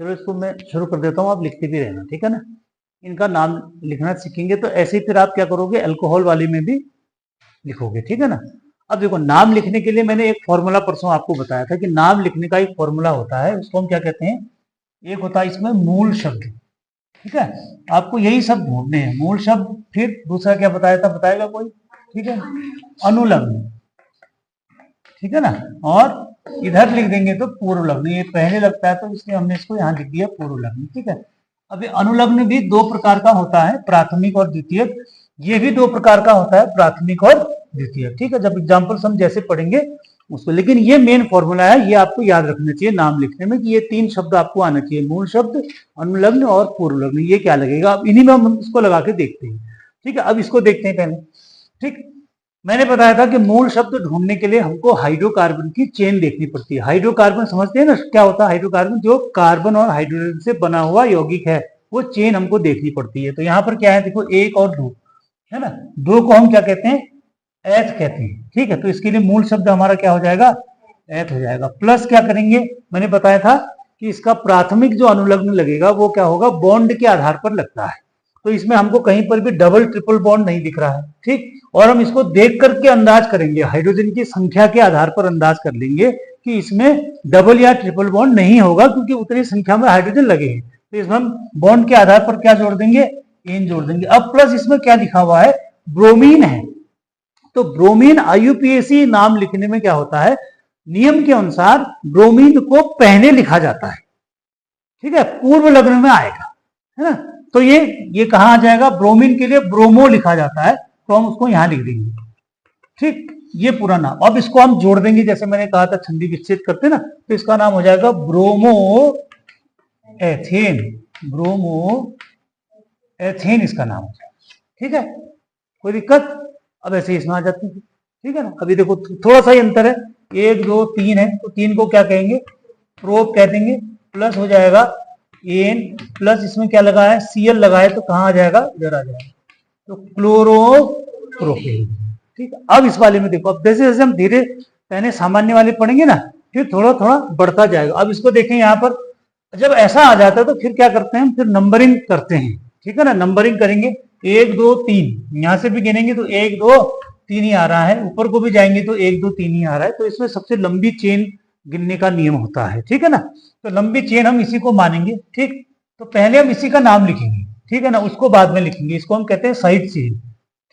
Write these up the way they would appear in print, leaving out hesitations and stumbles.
चलो इसको मैं शुरू कर देता हूँ, आप लिखते भी रहना, ठीक है ना। इनका नाम लिखना सीखेंगे तो ऐसे ही फिर आप क्या करोगे, अल्कोहल वाले में भी लिखोगे, ठीक है ना। अब देखो, नाम लिखने के लिए मैंने एक फॉर्मूला परसों आपको बताया था कि नाम लिखने का एक फॉर्मूला होता है, उसको हम क्या कहते हैं, एक होता है इसमें मूल शब्द, ठीक है। आपको यही सब ढूंढने हैं, मूल शब्द, फिर दूसरा क्या बताया था, बताएगा कोई, ठीक है, अनुलग्न, ठीक है ना। और इधर लिख देंगे तो पूर्व लग्न, ये पहले लगता है तो इसलिए हमने इसको यहाँ लिख दिया पूर्व लग्न, ठीक है। अब अनुलग्न भी दो प्रकार का होता है, प्राथमिक और द्वितीयक। ये भी दो प्रकार का होता है, प्राथमिक और द्वितीयक, ठीक है। जब एग्जाम्पल्स हम जैसे पढ़ेंगे उसको, लेकिन ये मेन फॉर्मूला है, ये आपको याद रखना चाहिए नाम लिखने में कि ये तीन शब्द आपको आना चाहिए, मूल शब्द, अनुलग्न और पूर्व लग्न। ये क्या लगेगा, अब इन्हीं में हम इसको लगा के देखते हैं, ठीक है। अब इसको देखते हैं पहले, ठीक। मैंने बताया था कि मूल शब्द ढूंढने के लिए हमको हाइड्रोकार्बन की चेन देखनी पड़ती है। हाइड्रोकार्बन समझते हैं ना क्या होता है हाइड्रोकार्बन, जो कार्बन और हाइड्रोजन से बना हुआ यौगिक है, वो चेन हमको देखनी पड़ती है। तो यहाँ पर क्या है, देखो 1 और 2 है ना, 2 को हम क्या कहते हैं, एथ कहते हैं, ठीक है। तो इसके लिए मूल शब्द हमारा क्या हो जाएगा, एथ हो जाएगा। प्लस क्या करेंगे, मैंने बताया था कि इसका प्राथमिक जो अनुलग्न लगेगा वो क्या होगा, बॉन्ड के आधार पर लगता है। तो इसमें हमको कहीं पर भी डबल ट्रिपल बॉन्ड नहीं दिख रहा है, ठीक। और हम इसको देख करके अंदाज करेंगे, हाइड्रोजन की संख्या के आधार पर अंदाज कर लेंगे कि इसमें डबल या ट्रिपल बॉन्ड नहीं होगा, क्योंकि उतनी संख्या में हाइड्रोजन लगे हैं। तो इसमें हम बॉन्ड के आधार पर क्या जोड़ देंगे, एन जोड़ देंगे। अब प्लस इसमें क्या लिखा हुआ है, ब्रोमीन है। तो ब्रोमीन IUPAC नाम लिखने में क्या होता है, नियम के अनुसार ब्रोमीन को पहले लिखा जाता है, ठीक है, पूर्व लग्न में आएगा, है ना। तो ये कहां आ जाएगा, ब्रोमीन के लिए ब्रोमो लिखा जाता है, तो हम उसको यहां लिख देंगे, ठीक। ये पूरा नाम, अब इसको हम जोड़ देंगे, जैसे मैंने कहा था संधि विच्छेद करते ना, तो इसका नाम हो जाएगा ब्रोमो एथेन, ब्रोमो एथेन इसका नाम हो जाएगा, ठीक है। कोई दिक्कत, अब ऐसे इसमें आ जाती है, ठीक है ना। अभी देखो थोड़ा सा ही अंतर है, 1 2 3 है, तो 3 को क्या कहेंगे, प्रोप कह देंगे। प्लस हो जाएगा एन, प्लस इसमें क्या लगा है, Cl लगा है, तो कहां आ जाएगा, इधर आ जाएगा, तो क्लोरोप्रोपेन, ठीक है। अब इस वाले में देखो, अब जैसे जैसे हम धीरे पहले सामान्य वाले पढ़ेंगे ना, फिर थोड़ा थोड़ा बढ़ता जाएगा। अब इसको देखें, यहाँ पर जब ऐसा आ जाता है तो फिर क्या करते हैं, फिर नंबरिंग करते हैं, ठीक है ना। नंबरिंग करेंगे, 1 2 3, यहां से भी गिनेंगे तो 1 2 3 ही आ रहा है, ऊपर को भी जाएंगे तो 1 2 3 ही आ रहा है। तो इसमें सबसे लंबी चेन गिनने का नियम होता है, ठीक है ना। तो लंबी चेन हम इसी को मानेंगे, ठीक। तो पहले हम इसी का नाम लिखेंगे, ठीक है ना, उसको बाद में लिखेंगे, इसको हम कहते हैं साइड चेन,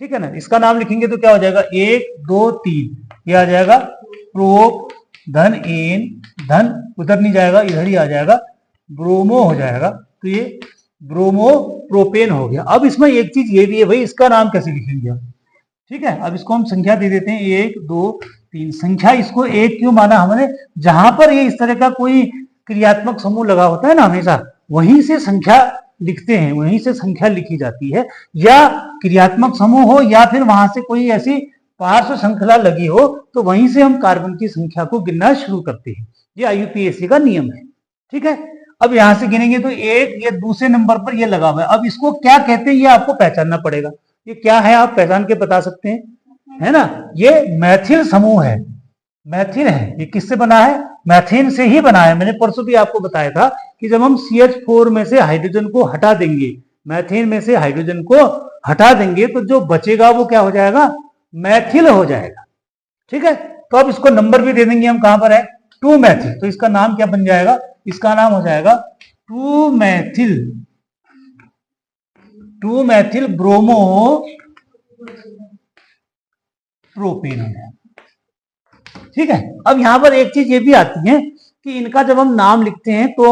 ठीक है ना। इसका नाम लिखेंगे तो क्या हो जाएगा, 1 2 3, ये आ जाएगा प्रोप, धन एन, धन उधर नहीं जाएगा, इधर ही आ जाएगा, ब्रोमो हो जाएगा। तो ये ब्रोमो प्रोपेन हो गया। अब इसमें एक चीज ये भी है भाई, इसका नाम कैसे लिखेंगे हम, ठीक है। अब इसको हम संख्या दे देते हैं, 1 2 3 संख्या। इसको एक क्यों माना हमने, जहां पर ये इस तरह का कोई क्रियात्मक समूह लगा होता है ना, हमेशा वहीं से संख्या लिखते हैं, वहीं से संख्या लिखी जाती है, या क्रियात्मक समूह हो या फिर वहां से कोई ऐसी पार्श्व श्रृंखला लगी हो, तो वहीं से हम कार्बन की संख्या को गिनना शुरू करते हैं। ये IUPAC का नियम है, ठीक है। अब यहां से गिनेंगे तो 1, ये दूसरे नंबर पर ये लगा हुआ है। अब इसको क्या कहते हैं, ये आपको पहचानना पड़ेगा, ये क्या है, आप पहचान के बता सकते हैं, है ना। ये मैथिल समूह है, मैथिल है। ये किससे बना है, मैथेन से ही बना है। मैंने परसों भी आपको बताया था कि जब हम CH4 में से हाइड्रोजन को हटा देंगे, मैथेन में से हाइड्रोजन को हटा देंगे, तो जो बचेगा वो क्या हो जाएगा, मैथिल हो जाएगा, ठीक है। तो अब इसको नंबर भी दे देंगे हम, कहां पर है, 2 मैथिल। तो इसका नाम क्या बन जाएगा, इसका नाम हो जाएगा 2 मैथिल ब्रोमो प्रोपेन हो जाएगा, ठीक है। अब यहां पर एक चीज ये भी आती है कि इनका जब हम नाम लिखते हैं तो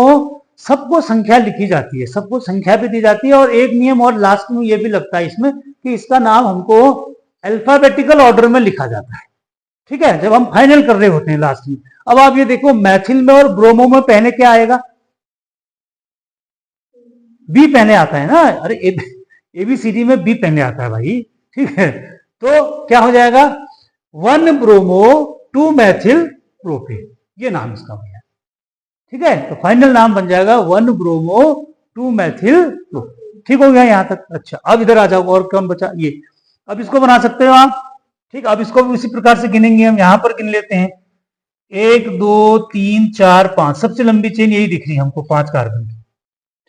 सबको संख्या लिखी जाती है, सबको संख्या भी दी जाती है। और एक नियम और लास्ट में ये भी लगता है इसमें कि इसका नाम हमको अल्फाबेटिकल ऑर्डर में लिखा जाता है, ठीक है, जब हम फाइनल कर रहे होते हैं लास्ट में। अब आप ये देखो, मैथिल में और ब्रोमो में पहले क्या आएगा, बी पहले आता है ना, अरे ABCD में बी पहले आता है भाई, ठीक है। तो क्या हो जाएगा, 1 ब्रोमो 2 मैथिल प्रोपेन, ये नाम इसका बना, ठीक है। तो फाइनल नाम बन जाएगा 1 ब्रोमो 2 मैथिल प्रोपेन, ठीक हो गया यहां तक। अच्छा, अब इधर आ जाओ, और कौन बचा, ये अब इसको बना सकते हो आप, ठीक। अब इसको भी उसी प्रकार से गिनेंगे हम, यहां पर गिन लेते हैं, 1 2 3 4 5, सबसे लंबी चेन यही दिख रही है हमको, 5 कार्बन की।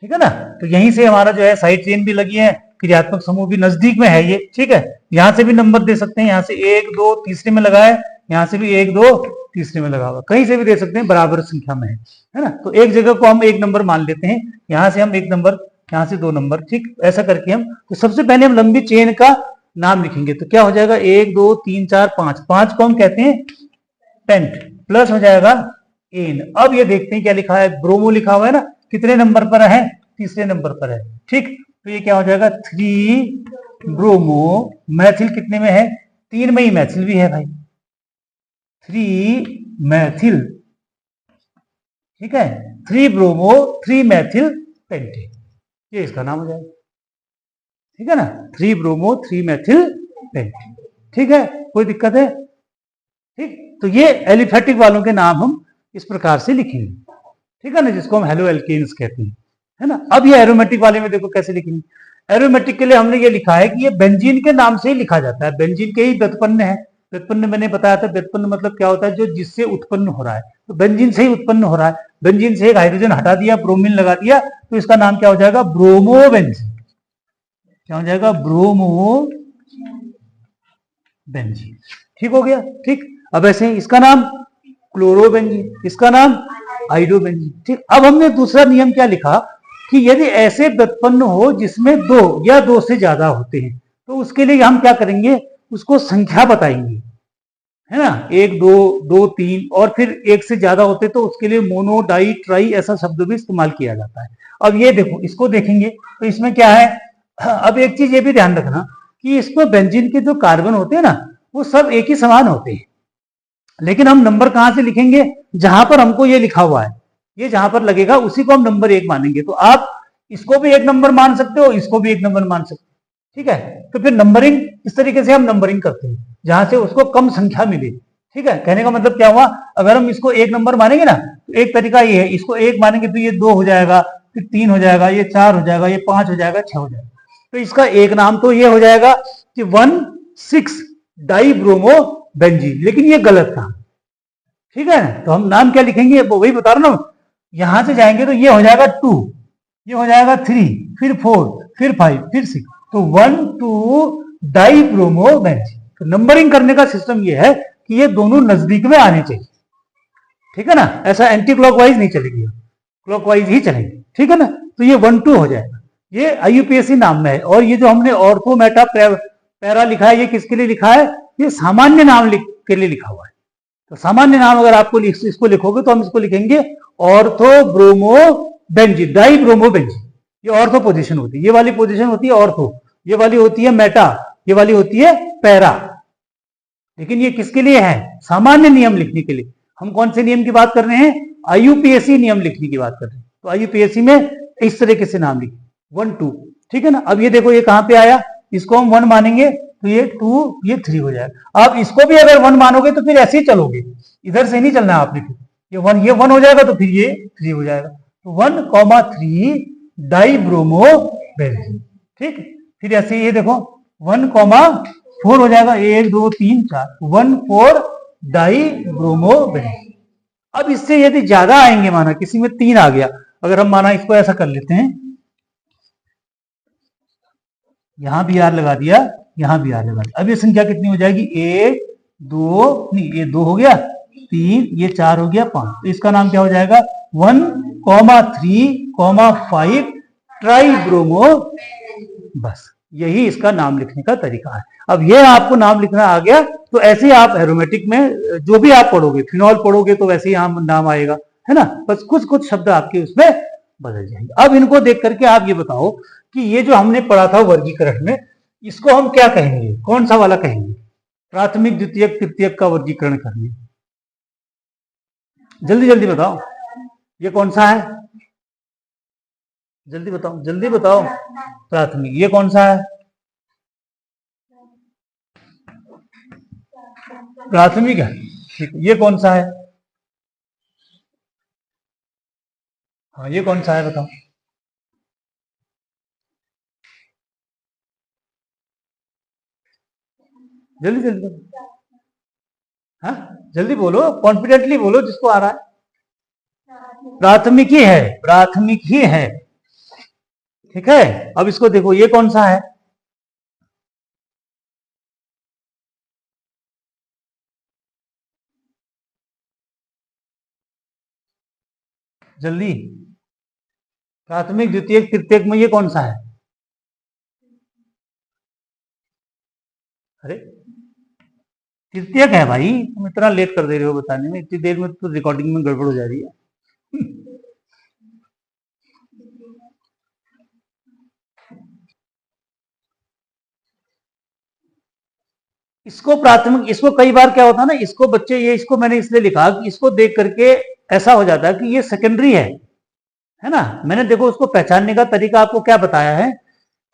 ठीक है ना, तो यहीं से हमारा जो है साइड चेन भी लगी है, क्रियात्मक समूह भी नजदीक में है ये। ठीक है, यहां से भी नंबर दे सकते हैं, यहां से 1 2 तीसरे में लगा है, यहां से भी 1 2 तीसरे में लगा हुआ, कहीं से भी दे सकते हैं, बराबर संख्या में है ना। तो एक जगह को हम 1 नंबर मान लेते हैं, यहां से हम 1 नंबर, यहां से 2 नंबर। ठीक, ऐसा करके हम, तो सबसे पहले हम लंबी चेन का नाम लिखेंगे, तो क्या हो जाएगा, 1 2 3 4 5, 5 को हम कहते हैं पेंट, प्लस हो जाएगा एन। अब ये देखते हैं क्या लिखा है, ब्रोमो लिखा हुआ है ना, कितने नंबर पर है, तीसरे नंबर पर है। ठीक, तो ये क्या हो जाएगा, 3 ब्रोमो, मैथिल कितने में है, 3 में ही मैथिल भी है भाई, 3 मैथिल। ठीक है, 3 ब्रोमो 3 मैथिल पेंटेन, ये इसका नाम हो जाएगा। ठीक है ना, 3 ब्रोमो 3 मैथिल पेंटेन। ठीक है, कोई दिक्कत है। ठीक, तो ये एलिफेटिक वालों के नाम हम इस प्रकार से लिखेंगे। ठीक है ना, जिसको हम हेलो एल्केन्स कहते हैं, है ना। अब ये एरोमेटिक वाले में देखो कैसे लिखेंगे। एरोमेटिक के लिए हमने ये लिखा है कि ये बेंजीन के नाम से ही लिखा जाता है, बेंजीन के ही व्युत्पन्न है। व्युत्पन्न मैंने बताया था, व्युत्पन्न मतलब क्या होता है, जो जिससे उत्पन्न हो रहा है, तो बेंजीन से ही उत्पन्न हो रहा है। बेंजीन से एक हाइड्रोजन हटा दिया, ब्रोमीन लगा दिया, तो इसका नाम क्या हो जाएगा, ब्रोमो बेंजीन। क्या हो जाएगा, ब्रोमो बेंजीन। ठीक हो गया। ठीक, अब ऐसे ही इसका नाम क्लोरोबेंजीन, इसका नाम आइडोबेंजीन। ठीक, अब हमने दूसरा नियम क्या लिखा कि यदि ऐसे व्युत्पन्न हो जिसमें 2 या 2 से ज्यादा होते हैं, तो उसके लिए हम क्या करेंगे, उसको संख्या बताएंगे, है ना, 1 2 2 3, और फिर 1 से ज्यादा होते तो उसके लिए मोनो डाई ट्राई ऐसा शब्द भी इस्तेमाल किया जाता है। अब ये देखो, इसको देखेंगे तो इसमें क्या है, अब एक चीज ये भी ध्यान रखना कि इसमें बेंजीन के जो कार्बन होते हैं ना, वो सब एक ही समान होते हैं, लेकिन हम नंबर कहां से लिखेंगे, जहां पर हमको ये लिखा हुआ है, ये जहां पर लगेगा उसी को हम नंबर 1 मानेंगे। तो आप इसको भी 1 नंबर मान सकते हो, इसको भी 1 नंबर मान सकते हो। ठीक है, तो फिर नंबरिंग इस तरीके से हम नंबरिंग करते हैं, जहां से उसको कम संख्या मिले। ठीक है, कहने का मतलब क्या हुआ, अगर हम इसको 1 नंबर मानेंगे ना, तो एक तरीका ये है, इसको 1 मानेंगे तो ये 2 हो जाएगा, फिर 3 हो जाएगा, ये 4 हो जाएगा, ये 5 हो जाएगा, 6 हो जाएगा। तो इसका एक नाम तो ये हो जाएगा कि 1,6 डाई ब्रोमो बेंजीन, लेकिन ये गलत था। ठीक है, तो हम नाम क्या लिखेंगे, वो वही बता रहा हूं, यहां से जाएंगे तो ये हो जाएगा 2, ये हो जाएगा 3, फिर 4, फिर 5, फिर 6, तो 1 2 डाई ब्रोमो बेंजीन। तो नंबरिंग करने का सिस्टम ये है कि ये दोनों नजदीक में आने चाहिए। ठीक है ना, ऐसा एंटी क्लॉकवाइज नहीं चलेगी, क्लॉकवाइज ही चलेंगे। ठीक है ना, तो ये 1 2 हो जाएगा, ये आईयूपीएसी नाम में है। और ये जो हमने ऑर्थो मेटा पैरा लिखा है, ये किसके लिए लिखा है, ये सामान्य नाम के लिए लिखा हुआ है। तो सामान्य नाम अगर आपको इसको लिखोगे तो हम इसको लिखेंगे ortho bromo benzene, die bromo benzene. ये ऑर्थो पोजीशन होती है, ये वाली पोजीशन होती है ऑर्थो, ये वाली होती है मेटा, ये वाली होती है पैरा। लेकिन ये किसके लिए है, सामान्य नियम लिखने के लिए। हम कौन से नियम की बात कर रहे हैं, आईयूपीएसी नियम लिखने की बात कर रहे हैं। तो आईयूपीएसी में इस तरीके से नाम लिखे, 1 2। ठीक है ना, अब ये देखो, ये कहां पे आया, इसको हम 1 मानेंगे तो ये 2, ये 3 हो जाएगा। आप इसको भी अगर 1 मानोगे तो फिर ऐसे ही चलोगे, इधर से नहीं चलना है आपने, फिर ये 1 हो जाएगा तो फिर ये 3 हो जाएगा। तो 1,3 डाई ब्रोमो बेंजीन। ठीक, फिर ऐसे ये देखो 1,4 हो जाएगा, 1 2 3 4, 1,4 डाई ब्रोमो बेंजीन। अब इससे यदि ज्यादा आएंगे, माना किसी में 3 आ गया, अगर हम माना इसको ऐसा कर लेते हैं, यहां भी आर लगा दिया, यहां भी आर लगा दिया, अब ये संख्या कितनी हो जाएगी, 1 2, नहीं ये 2 हो गया, 3, ये 4 हो गया, 5। तो इसका नाम क्या हो जाएगा, 1,3,5 ट्राई ब्रोमो। बस यही इसका नाम लिखने का तरीका है। अब ये आपको नाम लिखना आ गया, तो ऐसे ही आप एरोमेटिक में जो भी आप पढ़ोगे, फिनॉल पढ़ोगे तो वैसे ही यहाँ नाम आएगा, है ना। बस कुछ कुछ शब्द आपके उसमें बदल जाएंगे। अब इनको देख करके आप ये बताओ कि ये जो हमने पढ़ा था वर्गीकरण में, इसको हम क्या कहेंगे, कौन सा वाला कहेंगे, प्राथमिक द्वितीयक तृतीयक का वर्गीकरण करने, जल्दी जल्दी बताओ, ये कौन सा है, जल्दी बताओ जल्दी बताओ, प्राथमिक, ये कौन सा है, प्राथमिक है। ठीक, ये कौन सा है, हाँ ये कौन सा है बताओ, जल्दी जल्दी। हाँ, जल्दी बोलो, कॉन्फिडेंटली बोलो जिसको आ रहा है। प्राथमिक ही है, प्राथमिक ही है। ठीक है, अब इसको देखो, ये कौन सा है? जल्दी, प्राथमिक द्वितीयक तृतीयक में ये कौन सा है? अरे तृतीयक है भाई, तुम इतना लेट कर दे रहे हो बताने में, इतनी देर में तो रिकॉर्डिंग में गड़बड़ हो जा रही है। इसको प्राथमिक, इसको कई बार क्या होता है ना, इसको बच्चे, ये इसको मैंने इसलिए लिखा कि इसको देख करके ऐसा हो जाता है कि ये सेकेंडरी है ना। मैंने देखो उसको पहचानने का तरीका आपको क्या बताया है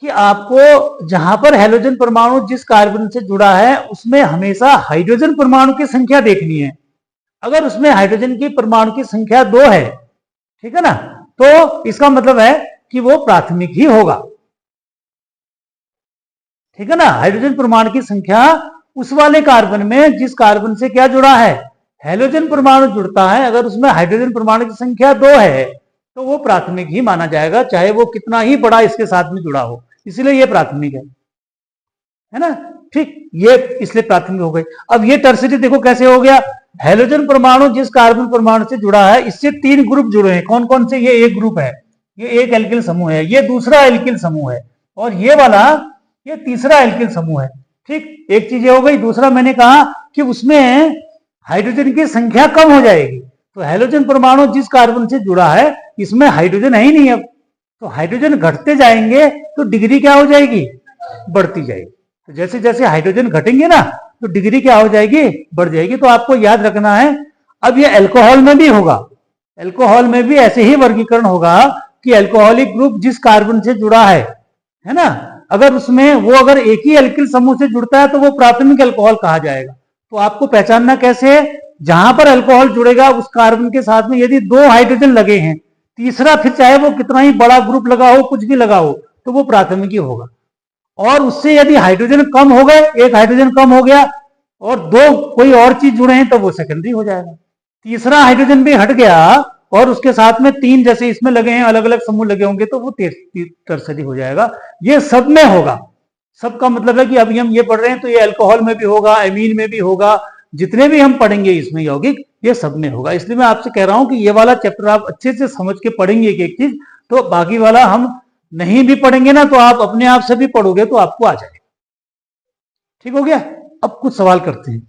कि आपको जहां पर हेलोजन परमाणु जिस कार्बन से जुड़ा है उसमें हमेशा हाइड्रोजन परमाणु की संख्या देखनी है। अगर उसमें हाइड्रोजन की परमाणु की संख्या 2 है, ठीक है ना, तो इसका मतलब है कि वो प्राथमिक ही होगा। ठीक है ना, हाइड्रोजन परमाणु की संख्या उस वाले कार्बन में जिस कार्बन से क्या जुड़ा है, हेलोजन परमाणु जुड़ता है, अगर उसमें हाइड्रोजन परमाणु की संख्या 2 है तो वो प्राथमिक ही माना जाएगा, चाहे वो कितना ही बड़ा इसके साथ में जुड़ा हो, इसलिए ये प्राथमिक है ना। ठीक, ये इसलिए प्राथमिक हो गई। अब ये टर्सरी देखो कैसे हो गया, हेलोजन परमाणु जिस कार्बन परमाणु से जुड़ा है इससे 3 ग्रुप जुड़े हैं। कौन कौन से? ये एक ग्रुप है, ये एक एल्किल समूह है, ये दूसरा एल्किल समूह है, और ये वाला ये तीसरा एल्किल समूह है। ठीक, एक चीज ये हो गई। दूसरा मैंने कहा कि उसमें हाइड्रोजन की संख्या कम हो जाएगी, तो हेलोजन परमाणु जिस कार्बन से जुड़ा है इसमें हाइड्रोजन है ही नहीं, अब तो हाइड्रोजन घटते जाएंगे तो डिग्री क्या हो जाएगी, बढ़ती जाएगी। तो जैसे जैसे हाइड्रोजन घटेंगे ना तो डिग्री क्या हो जाएगी, बढ़ जाएगी। तो आपको याद रखना है। अब ये अल्कोहल में भी होगा, अल्कोहल में भी ऐसे ही वर्गीकरण होगा कि अल्कोहलिक ग्रुप जिस कार्बन से जुड़ा है ना, अगर उसमें वो अगर एक ही एल्किल समूह से जुड़ता है तो वो प्राथमिक अल्कोहल कहा जाएगा। तो आपको पहचानना कैसे है, जहां पर अल्कोहल जुड़ेगा उस कार्बन के साथ में यदि 2 हाइड्रोजन लगे हैं, तीसरा फिर चाहे वो कितना ही बड़ा ग्रुप लगा हो, कुछ भी लगा हो, तो वो प्राथमिक ही होगा। और उससे यदि हाइड्रोजन कम हो गए, एक हाइड्रोजन कम हो गया और 2 कोई और चीज जुड़े हैं तो वो सेकेंडरी हो जाएगा। तीसरा हाइड्रोजन भी हट गया और उसके साथ में 3 जैसे इसमें लगे हैं, अलग अलग समूह लगे होंगे, तो वो टर्सरी हो जाएगा। ये सब में होगा। सबका मतलब है कि अभी हम ये पढ़ रहे हैं तो ये अल्कोहल में भी होगा, एमीन में भी होगा, जितने भी हम पढ़ेंगे इसमें यौगिक, ये सब में होगा। इसलिए मैं आपसे कह रहा हूं कि ये वाला चैप्टर आप अच्छे से समझ के पढ़ेंगे एक एक चीज, तो बाकी वाला हम नहीं भी पढ़ेंगे ना तो आप अपने आप से भी पढ़ोगे तो आपको आ जाएगा। ठीक हो गया। अब कुछ सवाल करते हैं।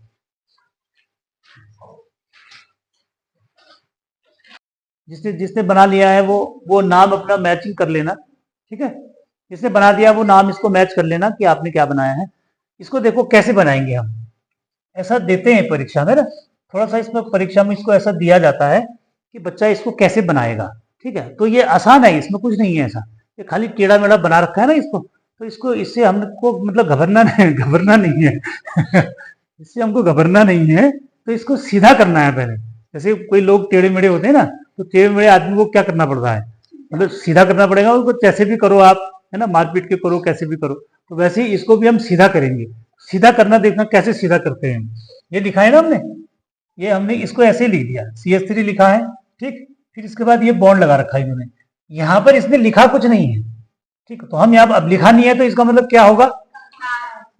जिसने जिसने बना लिया है वो नाम अपना मैचिंग कर लेना। ठीक है, जिसने बना दिया वो नाम इसको मैच कर लेना कि आपने क्या बनाया है। इसको देखो कैसे बनाएंगे हम, ऐसा देते हैं परीक्षा में ना, थोड़ा सा इसमें परीक्षा में इसको ऐसा दिया जाता है कि बच्चा इसको कैसे बनाएगा। ठीक है, तो ये आसान है, इसमें कुछ नहीं है ऐसा, ये खाली टेढ़ा मेढ़ा बना रखा है ना इसको, तो इसको इससे हमको मतलब घबरना नहीं है इससे हमको घबरना नहीं है, तो इसको सीधा करना है पहले। जैसे कोई लोग टेढ़े मेढ़े होते हैं ना, तो टेढ़े मेढ़े आदमी को क्या करना पड़ता है, मतलब सीधा करना पड़ेगा उसको, कैसे भी करो आप, है ना, मारपीट के करो, कैसे भी करो। तो वैसे ही इसको भी हम सीधा करेंगे। सीधा करना देखना कैसे सीधा करते हैं। ये लिखा है ना हमने, ये हमने इसको ऐसे लिख दिया, CH3 लिखा है। ठीक, फिर इसके बाद ये बॉन्ड लगा रखा है इन्होंने, यहाँ पर इसने लिखा कुछ नहीं है। ठीक, तो हम यहाँ अब लिखा नहीं है तो इसका मतलब क्या होगा,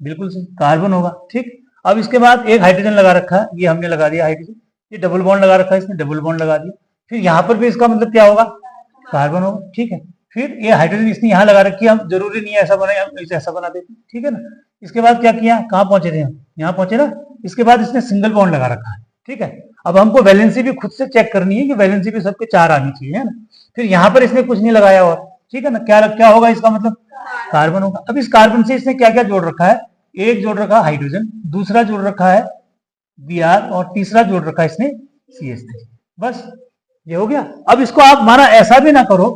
बिल्कुल सही, कार्बन होगा। ठीक, अब इसके बाद एक हाइड्रोजन लगा रखा है, ये हमने लगा दिया हाइड्रोजन, ये डबल बॉन्ड लगा रखा है, इसने डबल बॉन्ड लगा दिया, फिर यहाँ पर भी इसका मतलब क्या होगा, कार्बन होगा। ठीक है, फिर ये हाइड्रोजन इसने यहाँ लगा रखी है, हम जरूरी नहीं है ऐसा बनाए, हम इसे ऐसा बना देते। ठीक है ना, इसके बाद क्या किया, कहाँ पहुंचे थे हम, यहाँ पहुंचे ना। इसके बाद इसने सिंगल बॉन्ड लगा रखा है। ठीक है, अब हमको वैलेंसी भी खुद से चेक करनी है कि वैलेंसी भी सबके 4 आनी चाहिए, है ना। फिर यहाँ पर इसने कुछ नहीं लगाया और, ठीक है ना, क्या क्या होगा इसका मतलब, कार्बन होगा। अब इस कार्बन से इसने क्या क्या जोड़ रखा है, एक जोड़ रखा है हाइड्रोजन, दूसरा जोड़ रखा है Br, और तीसरा जोड़ रखा है इसने CH3। बस ये हो गया। अब इसको आप माना ऐसा भी ना करो,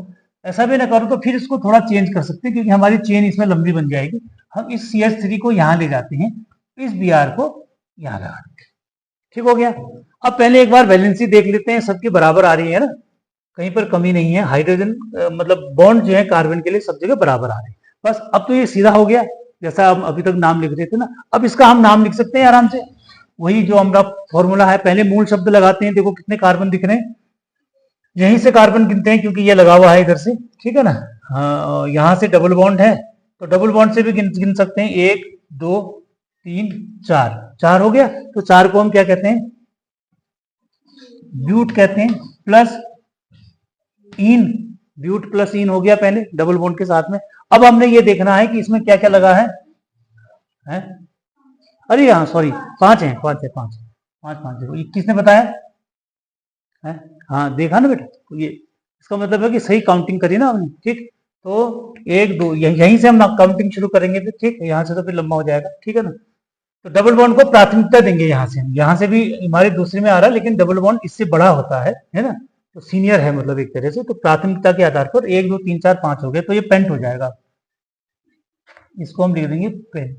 ऐसा भी ना करो तो फिर इसको थोड़ा चेंज कर सकते हैं, क्योंकि हमारी चेन इसमें लंबी बन जाएगी। हम इस CH3 को यहाँ ले जाते हैं, इस Br को यहाँ लगा देते हैं। ठीक हो गया। अब पहले एक बार वैलेंसी देख लेते हैं, सबकी बराबर आ रही है ना, कहीं पर कमी नहीं है। हाइड्रोजन मतलब बॉन्ड जो है कार्बन के लिए सब जगह बराबर आ रहे हैं। बस अब तो ये सीधा हो गया, जैसा हम अभी तक नाम लिख रहे थे ना। अब इसका हम नाम लिख सकते हैं आराम से, वही जो हमारा फॉर्मूला है, पहले मूल शब्द लगाते हैं। देखो कितने कार्बन दिख रहे हैं, यहीं से कार्बन गिनते हैं क्योंकि ये लगा हुआ है इधर से, ठीक है ना। हाँ, यहाँ से डबल बॉन्ड है तो डबल बॉन्ड से भी गिन सकते हैं। 1 2 3 4, 4 हो गया। तो 4 को हम क्या कहते हैं, ब्यूट कहते हैं, प्लस इन, ब्यूट प्लस इन हो गया पहले डबल बॉन्ड के साथ में। अब हमने ये देखना है कि इसमें क्या क्या लगा है? अरे हाँ सॉरी, 5 है, 5 है, 5 5 देखो, ये किसने बताया है? हाँ देखा ना बेटा, तो ये इसका मतलब है कि सही काउंटिंग करी ना हमने, ठीक। तो 1 2 यहीं से हम काउंटिंग शुरू करेंगे फिर, ठीक। यहाँ से तो फिर लंबा हो जाएगा, ठीक है ना। तो डबल बॉन्ड को प्राथमिकता देंगे यहाँ से, यहाँ से भी हमारे दूसरे में आ रहा है, लेकिन डबल बॉन्ड इससे बड़ा होता है ना, तो सीनियर है मतलब एक तरह से। तो प्राथमिकता के आधार पर 1 2 3 4 5 हो गए, तो ये पेंट हो जाएगा। इसको हम लिख देंगे पेंट,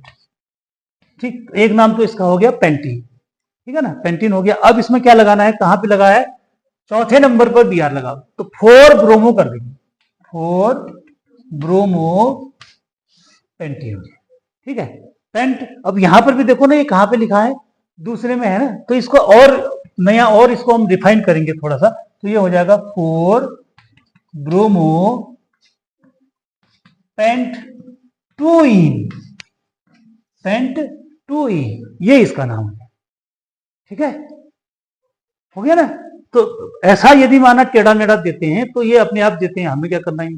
ठीक। एक नाम तो इसका हो गया पेंटीन, ठीक है ना, पेंटीन हो गया। अब इसमें क्या लगाना है, कहां पे लगा है? चौथे नंबर पर बी आर लगाओ, तो 4 ब्रोमो कर देंगे, 4 ब्रोमो पेंटीन, ठीक है, पेंट। अब यहां पर भी देखो ना, ये कहां पे लिखा है? दूसरे में है ना, तो इसको और नया, और इसको हम रिफाइन करेंगे थोड़ा सा, तो ये हो जाएगा 4 ब्रोमो पेंट 2 इन, पेंट 2 इन, ये इसका नाम है, ठीक है, हो गया ना। तो ऐसा यदि माना टेढ़ा मेढ़ा देते हैं तो ये अपने आप देते हैं, हमें क्या करना है,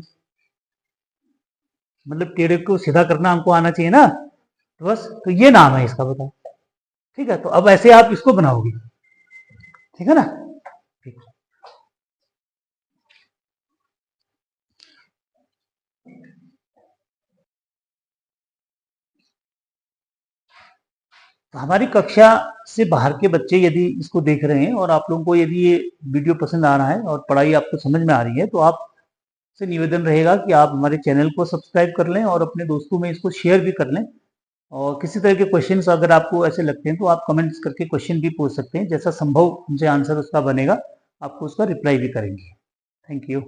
मतलब टेढ़े को सीधा करना हमको आना चाहिए ना, तो बस, तो ये नाम है इसका, बताओ, ठीक है। तो अब ऐसे आप इसको बनाओगे, ठीक है ना, ठीक। तो हमारी कक्षा से बाहर के बच्चे यदि इसको देख रहे हैं और आप लोगों को यदि ये वीडियो पसंद आ रहा है और पढ़ाई आपको समझ में आ रही है, तो आप से निवेदन रहेगा कि आप हमारे चैनल को सब्सक्राइब कर लें और अपने दोस्तों में इसको शेयर भी कर लें। और किसी तरह के क्वेश्चंस अगर आपको ऐसे लगते हैं तो आप कमेंट्स करके क्वेश्चन भी पूछ सकते हैं, जैसा संभव हमसे आंसर उसका बनेगा, आपको उसका रिप्लाई भी करेंगे। Thank you.